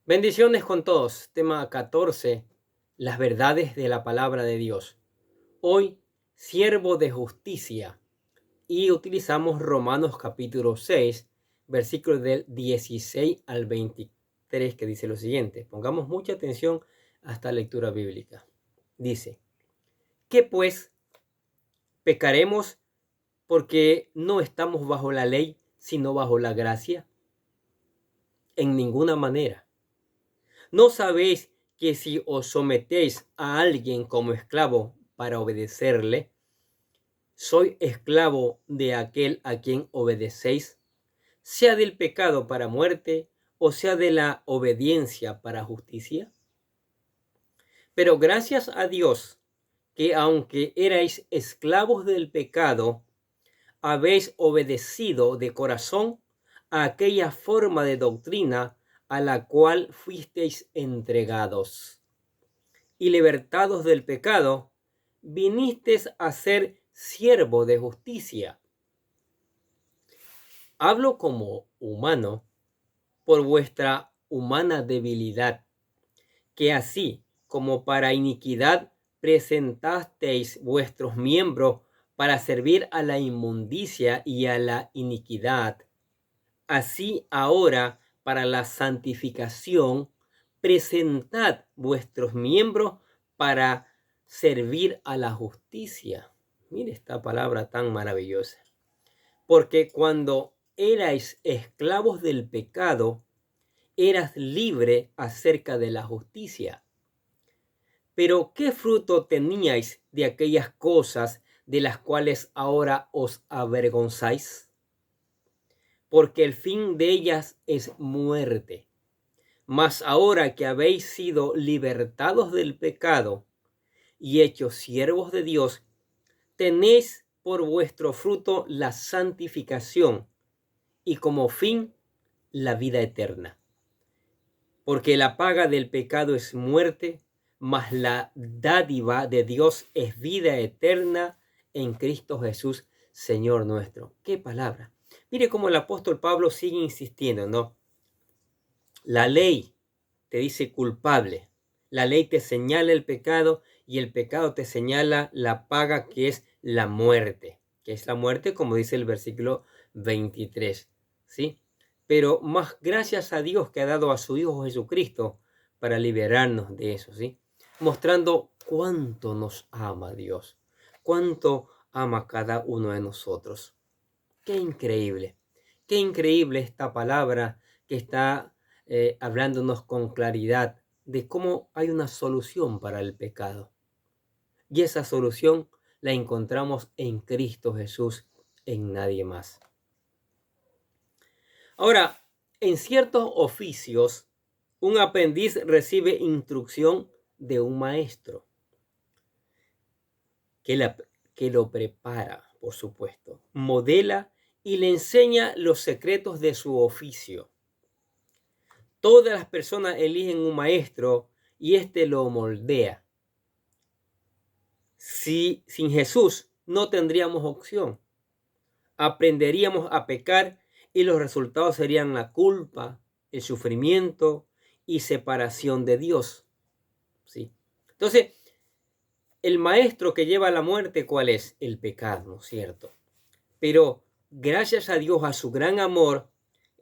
Bendiciones con todos. Tema 14. Las verdades de la palabra de Dios. Hoy, siervo de justicia. Y utilizamos Romanos capítulo 6, versículos del 16 al 23, que dice lo siguiente. Pongamos mucha atención a esta lectura bíblica. Dice, ¿qué pues? ¿Pecaremos porque no estamos bajo la ley, sino bajo la gracia? En ninguna manera. ¿No sabéis que si os sometéis a alguien como esclavo para obedecerle, soy esclavo de aquel a quien obedecéis, sea del pecado para muerte o sea de la obediencia para justicia? Pero gracias a Dios que aunque erais esclavos del pecado, habéis obedecido de corazón a aquella forma de doctrina a la cual fuisteis entregados. Y libertados del pecado, vinisteis a ser siervo de justicia. Hablo como humano por vuestra humana debilidad, que así como para iniquidad presentasteis vuestros miembros para servir a la inmundicia y a la iniquidad, así ahora para la santificación presentad vuestros miembros para servir a la justicia. Mire esta palabra tan maravillosa. Porque cuando erais esclavos del pecado, eras libre acerca de la justicia. Pero ¿qué fruto teníais de aquellas cosas de las cuales ahora os avergonzáis? Porque el fin de ellas es muerte. Mas ahora que habéis sido libertados del pecado y hechos siervos de Dios, tenéis por vuestro fruto la santificación y como fin la vida eterna. Porque la paga del pecado es muerte, mas la dádiva de Dios es vida eterna en Cristo Jesús, Señor nuestro. ¡Qué palabra! Mire cómo el apóstol Pablo sigue insistiendo, ¿no? La ley te dice culpable. La ley te señala el pecado y el pecado te señala la paga, que es la muerte. Que es la muerte, como dice el versículo 23. ¿Sí? Pero más gracias a Dios que ha dado a su Hijo Jesucristo para liberarnos de eso, ¿sí? Mostrando cuánto nos ama Dios. Cuánto ama cada uno de nosotros. Qué increíble. Qué increíble esta palabra que está hablándonos con claridad de cómo hay una solución para el pecado. Y esa solución la encontramos en Cristo Jesús, en nadie más. Ahora, en ciertos oficios, un aprendiz recibe instrucción de un maestro que lo prepara, por supuesto, modela y le enseña los secretos de su oficio. Todas las personas eligen un maestro y éste lo moldea. Si sin Jesús no tendríamos opción, aprenderíamos a pecar y los resultados serían la culpa, el sufrimiento y separación de Dios. ¿Sí? Entonces, el maestro que lleva a la muerte, ¿cuál es? El pecado, ¿no es cierto? Pero gracias a Dios, a su gran amor,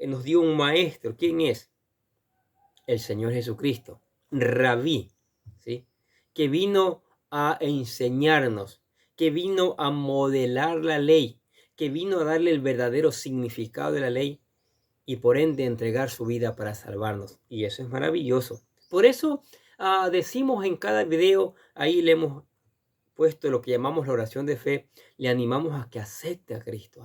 nos dio un maestro. ¿Quién es? El Señor Jesucristo, Rabí, ¿sí? Que vino a enseñarnos, que vino a modelar la ley, que vino a darle el verdadero significado de la ley y por ende entregar su vida para salvarnos. Y eso es maravilloso. Por eso decimos en cada video, ahí le hemos puesto lo que llamamos la oración de fe, le animamos a que acepte a Cristo,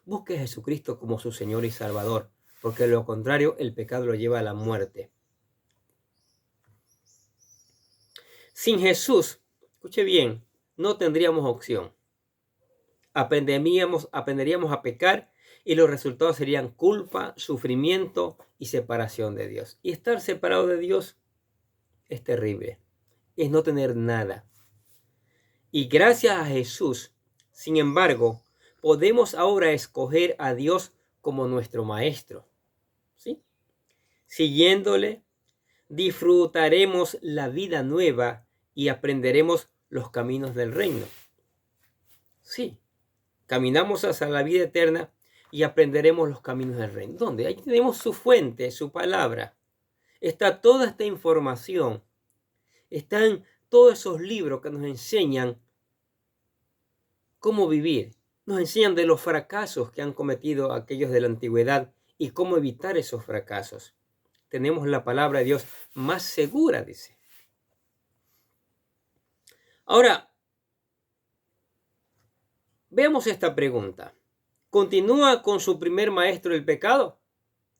busque a Jesucristo como su Señor y Salvador, porque de lo contrario el pecado lo lleva a la muerte. Sin Jesús, escuche bien, no tendríamos opción. Aprenderíamos a pecar y los resultados serían culpa, sufrimiento y separación de Dios. Y estar separado de Dios es terrible, es no tener nada. Y gracias a Jesús, sin embargo, podemos ahora escoger a Dios como nuestro maestro, ¿sí? Siguiéndole, disfrutaremos la vida nueva y aprenderemos los caminos del reino. Sí, caminamos hacia la vida eterna y aprenderemos los caminos del reino. ¿Dónde? Ahí tenemos su fuente, su palabra. Está toda esta información. Están todos esos libros que nos enseñan cómo vivir. Nos enseñan de los fracasos que han cometido aquellos de la antigüedad y cómo evitar esos fracasos. Tenemos la palabra de Dios más segura, dice. Ahora, veamos esta pregunta. ¿Continúa con su primer maestro el pecado?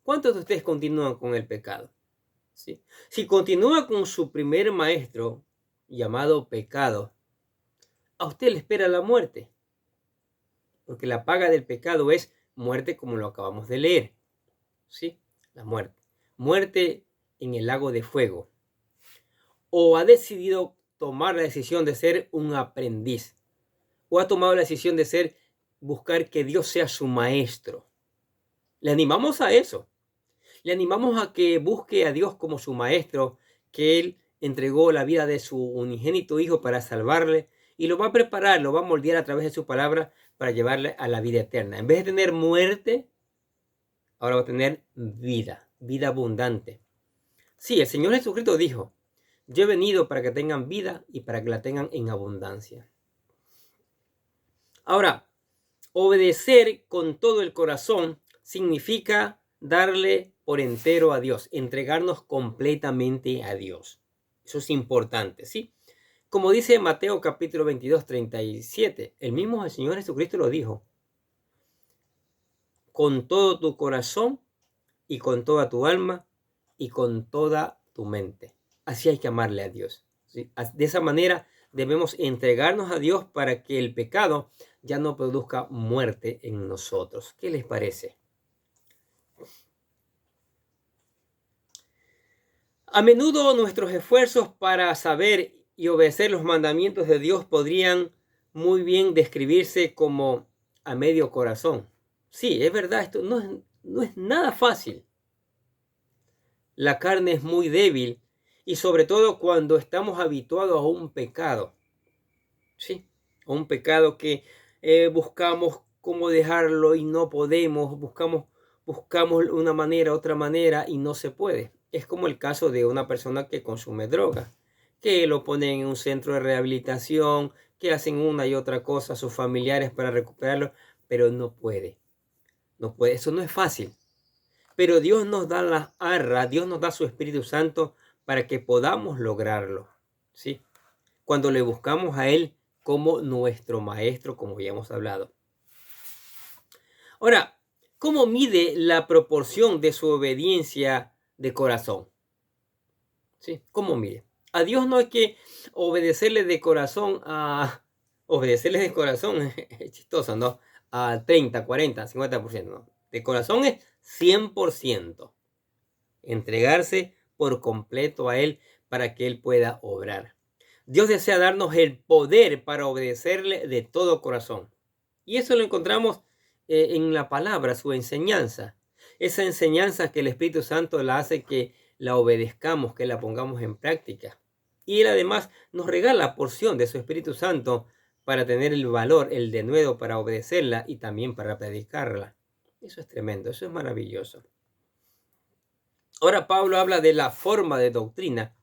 ¿Cuántos de ustedes continúan con el pecado? ¿Sí? Si continúa con su primer maestro, llamado pecado, a usted le espera la muerte. Porque la paga del pecado es muerte, como lo acabamos de leer. ¿Sí? La muerte. Muerte en el lago de fuego. O ha decidido tomar la decisión de ser un aprendiz. O ha tomado la decisión de buscar que Dios sea su maestro. Le animamos a eso. Le animamos a que busque a Dios como su maestro, que Él entregó la vida de su unigénito Hijo para salvarle y lo va a preparar, lo va a moldear a través de su palabra para llevarle a la vida eterna. En vez de tener muerte, ahora va a tener vida, vida abundante. Sí, el Señor Jesucristo dijo, yo he venido para que tengan vida y para que la tengan en abundancia. Ahora, obedecer con todo el corazón significa darle por entero a Dios, entregarnos completamente a Dios. Eso es importante, ¿sí? Como dice Mateo capítulo 22, 37, el mismo Señor Jesucristo lo dijo. Con todo tu corazón y con toda tu alma y con toda tu mente. Así hay que amarle a Dios, ¿sí? De esa manera debemos entregarnos a Dios para que el pecado ya no produzca muerte en nosotros. ¿Qué les parece? A menudo nuestros esfuerzos para saber y obedecer los mandamientos de Dios podrían muy bien describirse como a medio corazón. Sí, es verdad, esto no es nada fácil. La carne es muy débil y sobre todo cuando estamos habituados a un pecado. Sí, a un pecado que buscamos cómo dejarlo y no podemos, buscamos una manera, otra manera y no se puede. Es como el caso de una persona que consume droga, que lo ponen en un centro de rehabilitación, que hacen una y otra cosa a sus familiares para recuperarlo, pero no puede. No puede, eso no es fácil. Pero Dios nos da las arras, Dios nos da su Espíritu Santo para que podamos lograrlo, ¿sí? Cuando le buscamos a Él como nuestro maestro, como ya hemos hablado. Ahora, ¿cómo mide la proporción de su obediencia de corazón? ¿Sí? ¿Cómo mide? A Dios no hay que obedecerle de corazón es chistoso, ¿no? A 30, 40, 50%, ¿no? De corazón es 100%. Entregarse por completo a Él para que Él pueda obrar. Dios desea darnos el poder para obedecerle de todo corazón. Y eso lo encontramos en la palabra, su enseñanza. Esa enseñanza que el Espíritu Santo la hace que la obedezcamos, que la pongamos en práctica. Y Él además nos regala porción de su Espíritu Santo para tener el valor, el denuedo para obedecerla y también para predicarla. Eso es tremendo, eso es maravilloso. Ahora Pablo habla de la forma de doctrina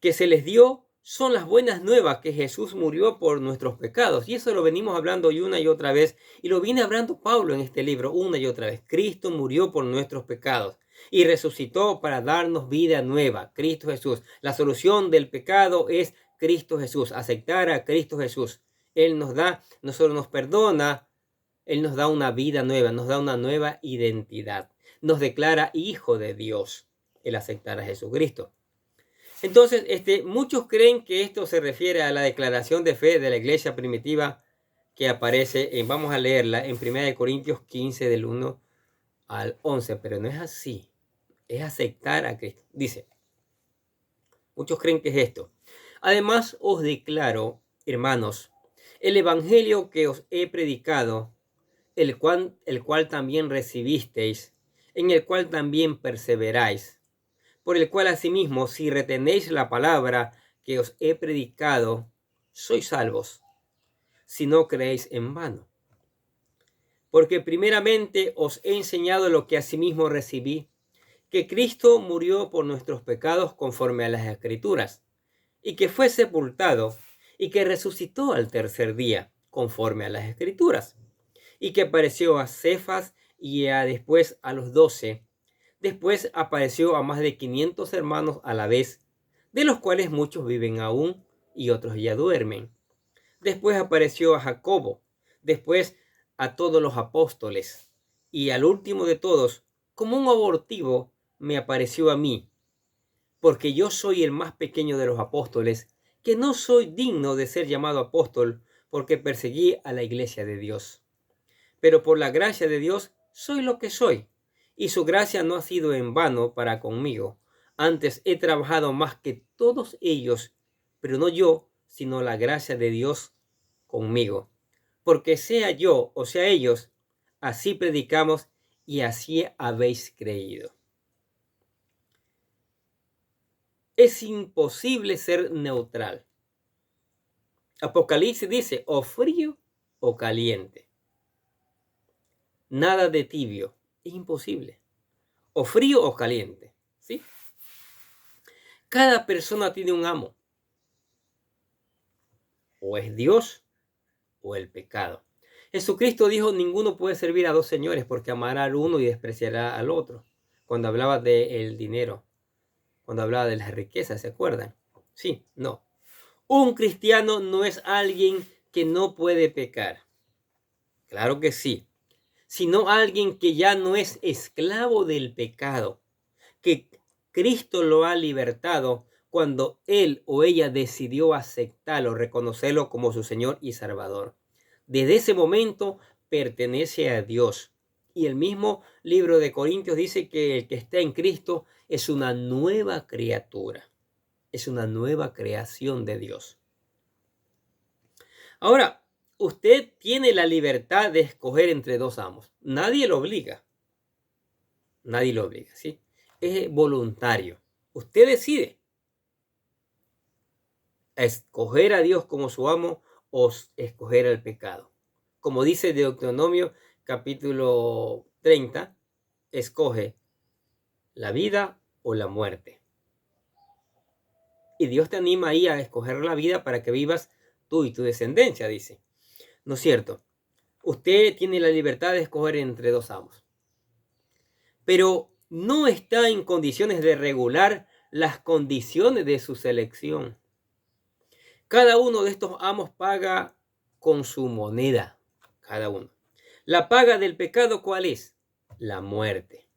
que se les dio. Son las buenas nuevas que Jesús murió por nuestros pecados. Y eso lo venimos hablando una y otra vez. Y lo viene hablando Pablo en este libro una y otra vez. Cristo murió por nuestros pecados y resucitó para darnos vida nueva. Cristo Jesús. La solución del pecado es Cristo Jesús. Aceptar a Cristo Jesús. Él nos da, no solo nos perdona, Él nos da una vida nueva, nos da una nueva identidad. Nos declara hijo de Dios el aceptar a Jesucristo. Entonces, muchos creen que esto se refiere a la declaración de fe de la iglesia primitiva que aparece, vamos a leerla en 1 Corintios 15 del 1 al 11, pero no es así, es aceptar a Cristo. Dice, muchos creen que es esto. Además os declaro, hermanos, el evangelio que os he predicado, el cual también recibisteis, en el cual también perseveráis, por el cual asimismo, si retenéis la palabra que os he predicado, sois salvos, si no creéis en vano. Porque primeramente os he enseñado lo que asimismo recibí, que Cristo murió por nuestros pecados conforme a las Escrituras, y que fue sepultado, y que resucitó al tercer día, conforme a las Escrituras, y que apareció a Cefas y después a los 12. Después apareció a más de 500 hermanos a la vez, de los cuales muchos viven aún y otros ya duermen. Después apareció a Jacobo, después a todos los apóstoles, y al último de todos, como un abortivo, me apareció a mí, porque yo soy el más pequeño de los apóstoles, que no soy digno de ser llamado apóstol, porque perseguí a la iglesia de Dios. Pero por la gracia de Dios soy lo que soy, y su gracia no ha sido en vano para conmigo. Antes he trabajado más que todos ellos, pero no yo, sino la gracia de Dios conmigo. Porque sea yo o sea ellos, así predicamos y así habéis creído. Es imposible ser neutral. Apocalipsis dice o frío o caliente. Nada de tibio. Es imposible. O frío o caliente. ¿Sí? Cada persona tiene un amo. O es Dios o el pecado. Jesucristo dijo, ninguno puede servir a dos señores porque amará al uno y despreciará al otro. Cuando hablaba del dinero, cuando hablaba de las riquezas, ¿se acuerdan? Sí, no. Un cristiano no es alguien que no puede pecar. Claro que sí. Sino alguien que ya no es esclavo del pecado, que Cristo lo ha libertado cuando él o ella decidió aceptarlo, reconocerlo como su Señor y Salvador. Desde ese momento pertenece a Dios. Y el mismo libro de Corintios dice que el que está en Cristo es una nueva criatura, es una nueva creación de Dios. Ahora, usted tiene la libertad de escoger entre dos amos. Nadie lo obliga. Nadie lo obliga, ¿sí? Es voluntario. Usted decide escoger a Dios como su amo o escoger el pecado. Como dice Deuteronomio capítulo 30, escoge la vida o la muerte. Y Dios te anima ahí a escoger la vida para que vivas tú y tu descendencia, dice. ¿No es cierto? Usted tiene la libertad de escoger entre dos amos. Pero no está en condiciones de regular las condiciones de su selección. Cada uno de estos amos paga con su moneda, cada uno. La paga del pecado, ¿cuál es? La muerte.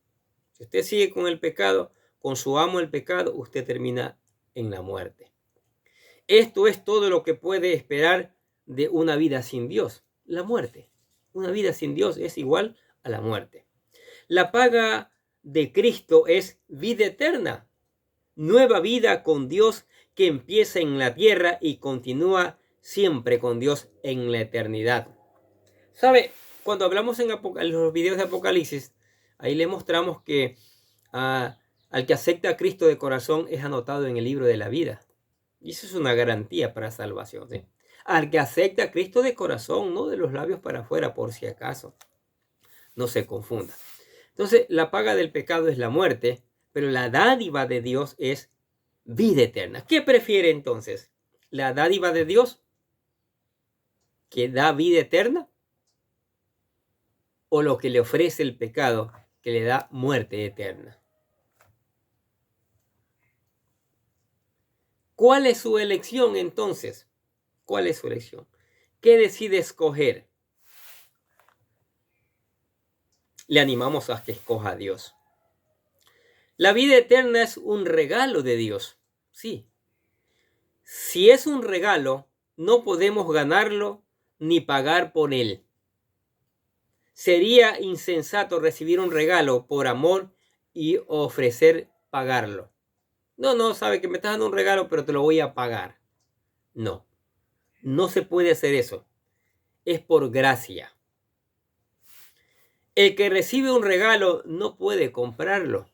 Si usted sigue con el pecado, con su amo el pecado, usted termina en la muerte. Esto es todo lo que puede esperar de una vida sin Dios, la muerte. Una vida sin Dios es igual a la muerte. La paga de Cristo es vida eterna, nueva vida con Dios que empieza en la tierra y continúa siempre con Dios en la eternidad. ¿Sabe? Cuando hablamos en los videos de Apocalipsis, ahí le mostramos que al que acepta a Cristo de corazón es anotado en el libro de la vida. Y eso es una garantía para salvación, ¿sí? Al que acepta a Cristo de corazón, no de los labios para afuera, por si acaso. No se confunda. Entonces, la paga del pecado es la muerte, pero la dádiva de Dios es vida eterna. ¿Qué prefiere entonces? ¿La dádiva de Dios que da vida eterna? ¿O lo que le ofrece el pecado que le da muerte eterna? ¿Cuál es su elección entonces? ¿Cuál es su elección? ¿Qué decide escoger? Le animamos a que escoja a Dios. La vida eterna es un regalo de Dios. Sí. Si es un regalo, no podemos ganarlo ni pagar por él. Sería insensato recibir un regalo por amor y ofrecer pagarlo. No, sabe que me estás dando un regalo, pero te lo voy a pagar. No, no se puede hacer eso. Es por gracia. El que recibe un regalo no puede comprarlo,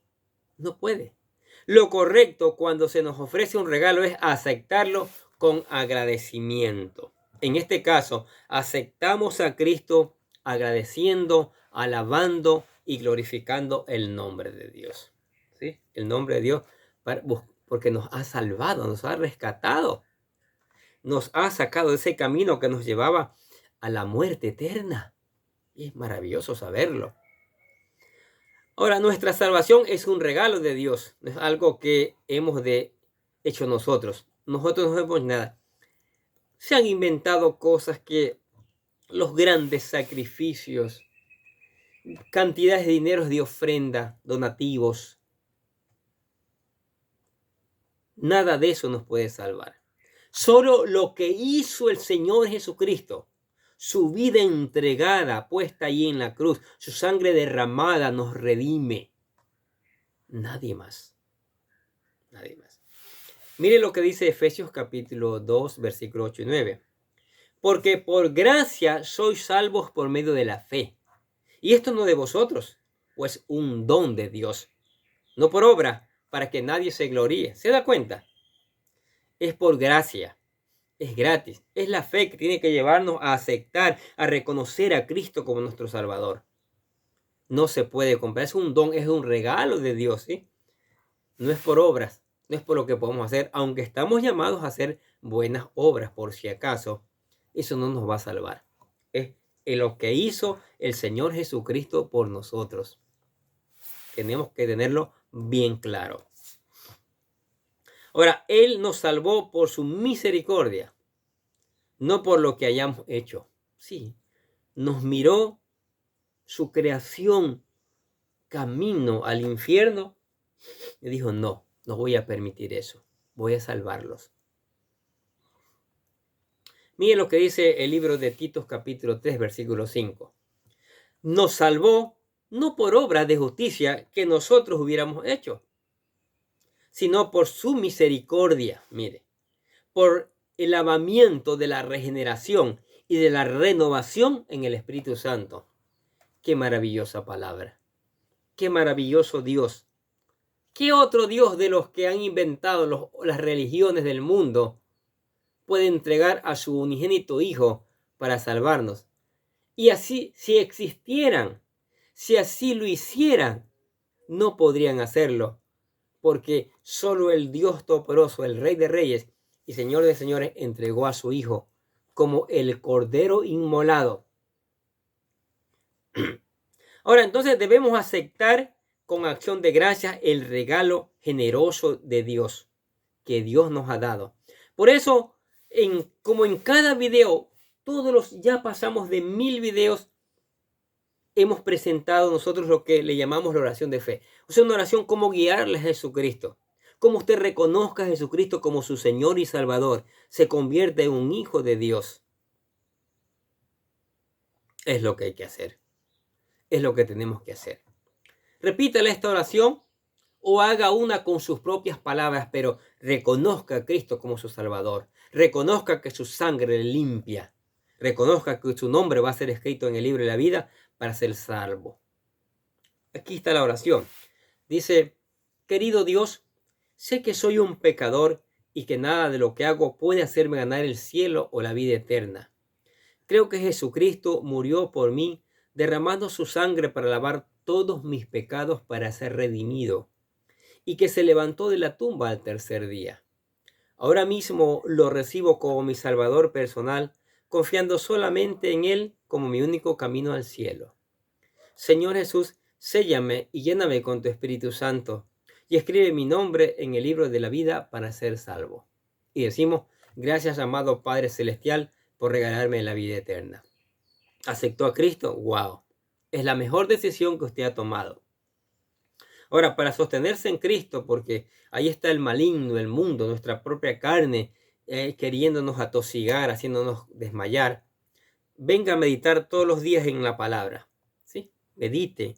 no puede. Lo correcto cuando se nos ofrece un regalo es aceptarlo con agradecimiento. En este caso, aceptamos a Cristo agradeciendo, alabando y glorificando el nombre de Dios. ¿Sí? El nombre de Dios porque nos ha salvado, nos ha rescatado, nos ha sacado de ese camino que nos llevaba a la muerte eterna. Y es maravilloso saberlo. Ahora, nuestra salvación es un regalo de Dios, no es algo que hemos hecho nosotros. Nosotros no hemos nada. Se han inventado cosas que los grandes sacrificios, cantidades de dinero de ofrenda, donativos, nada de eso nos puede salvar. Solo lo que hizo el Señor Jesucristo, su vida entregada, puesta ahí en la cruz, su sangre derramada nos redime. Nadie más. Nadie más. Mire lo que dice Efesios capítulo 2, versículo 8 y 9. Porque por gracia sois salvos por medio de la fe. Y esto no de vosotros, pues un don de Dios. No por obra, para que nadie se gloríe. ¿Se da cuenta? Es por gracia. Es gratis. Es la fe que tiene que llevarnos a aceptar, a reconocer a Cristo como nuestro Salvador. No se puede comprar. Es un don, es un regalo de Dios, ¿sí? No es por obras, no es por lo que podemos hacer, aunque estamos llamados a hacer buenas obras, por si acaso, eso no nos va a salvar. Es lo que hizo el Señor Jesucristo por nosotros. Tenemos que tenerlo bien claro. Ahora, Él nos salvó por su misericordia, no por lo que hayamos hecho. Sí, nos miró su creación camino al infierno y dijo, no voy a permitir eso, voy a salvarlos. Mire lo que dice el libro de Tito capítulo 3, versículo 5. Nos salvó no por obras de justicia que nosotros hubiéramos hecho, sino por su misericordia, mire, por el lavamiento de la regeneración y de la renovación en el Espíritu Santo. Qué maravillosa palabra. Qué maravilloso Dios. ¿Qué otro Dios de los que han inventado las religiones del mundo puede entregar a su unigénito Hijo para salvarnos? Y así, si existieran, si así lo hicieran, no podrían hacerlo, porque solo el Dios Todopoderoso, el Rey de Reyes y Señor de Señores, entregó a su Hijo como el Cordero inmolado. Ahora, entonces debemos aceptar con acción de gracias el regalo generoso de Dios que Dios nos ha dado. Por eso, como en cada video, ya pasamos de 1000 videos, hemos presentado nosotros lo que le llamamos la oración de fe. O sea, una oración como guiarle a Jesucristo. Como usted reconozca a Jesucristo como su Señor y Salvador, se convierte en un hijo de Dios. Es lo que hay que hacer. Es lo que tenemos que hacer. Repítale esta oración o haga una con sus propias palabras, pero reconozca a Cristo como su Salvador. Reconozca que su sangre le limpia. Reconozca que su nombre va a ser escrito en el libro de la vida para ser salvo. Aquí está la oración. Dice, querido Dios, sé que soy un pecador y que nada de lo que hago puede hacerme ganar el cielo o la vida eterna. Creo que Jesucristo murió por mí, derramando su sangre para lavar todos mis pecados para ser redimido, y que se levantó de la tumba al tercer día. Ahora mismo lo recibo como mi Salvador personal, confiando solamente en Él como mi único camino al cielo. Señor Jesús, séllame y lléname con tu Espíritu Santo, y escribe mi nombre en el libro de la vida para ser salvo. Y decimos, gracias amado Padre Celestial por regalarme la vida eterna. ¿Aceptó a Cristo? ¡Wow! Es la mejor decisión que usted ha tomado. Ahora, para sostenerse en Cristo, porque ahí está el maligno, el mundo, nuestra propia carne, queriéndonos atosigar, haciéndonos desmayar, venga a meditar todos los días en la palabra. ¿Sí? Medite.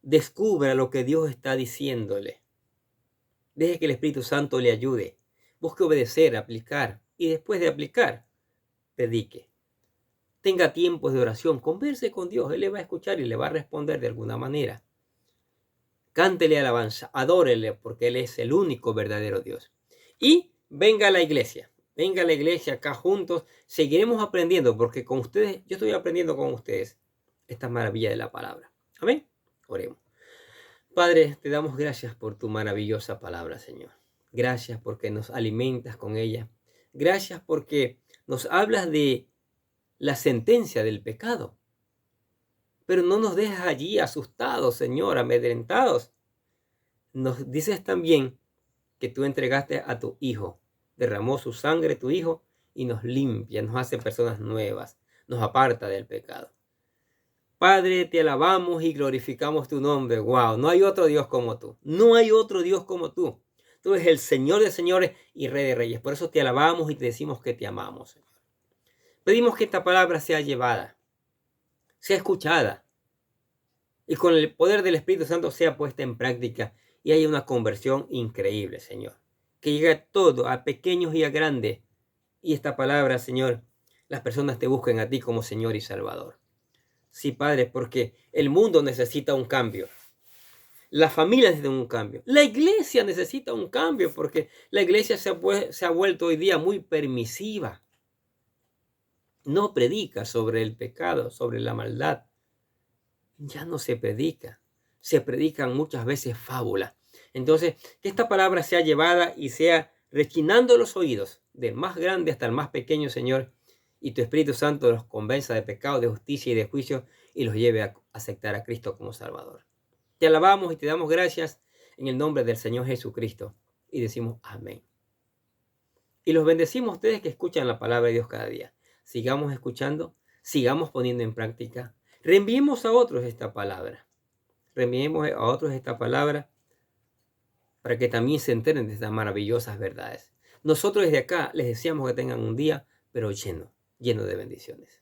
Descubra lo que Dios está diciéndole. Deje que el Espíritu Santo le ayude. Busque obedecer, aplicar. Y después de aplicar, predique. tenga tiempos de oración, converse con Dios, Él le va a escuchar y le va a responder de alguna manera. Cántele alabanza, adórele, porque Él es el único verdadero Dios. Y venga a la iglesia acá juntos, seguiremos aprendiendo, porque con ustedes, yo estoy aprendiendo con ustedes esta maravilla de la palabra. Amén. Oremos. Padre, te damos gracias por tu maravillosa palabra, Señor. Gracias porque nos alimentas con ella. Gracias porque nos hablas de la sentencia del pecado. Pero no nos dejas allí asustados, Señor, amedrentados. Nos dices también que tú entregaste a tu Hijo, derramó su sangre tu Hijo y nos limpia, nos hace personas nuevas, nos aparta del pecado. Padre, te alabamos y glorificamos tu nombre. Wow, no hay otro Dios como tú. No hay otro Dios como tú. Tú eres el Señor de señores y Rey de reyes. Por eso te alabamos y te decimos que te amamos, Señor. Pedimos que esta palabra sea llevada, sea escuchada y con el poder del Espíritu Santo sea puesta en práctica y haya una conversión increíble, Señor. Que llegue a todo, a pequeños y a grandes. Y esta palabra, Señor, las personas te busquen a ti como Señor y Salvador. Sí, Padre, porque el mundo necesita un cambio. La familia necesita un cambio. La iglesia necesita un cambio porque la iglesia se ha vuelto hoy día muy permisiva. No predica sobre el pecado, sobre la maldad. Ya no se predica. Se predican muchas veces fábulas. Entonces, que esta palabra sea llevada y sea rechinando los oídos, del más grande hasta el más pequeño, Señor, y tu Espíritu Santo los convenza de pecado, de justicia y de juicio y los lleve a aceptar a Cristo como Salvador. Te alabamos y te damos gracias en el nombre del Señor Jesucristo y decimos amén. Y los bendecimos a ustedes que escuchan la palabra de Dios cada día. Sigamos escuchando, sigamos poniendo en práctica. Reenviemos a otros esta palabra. Reenviemos a otros esta palabra para que también se enteren de estas maravillosas verdades. Nosotros desde acá les deseamos que tengan un día, pero lleno de bendiciones.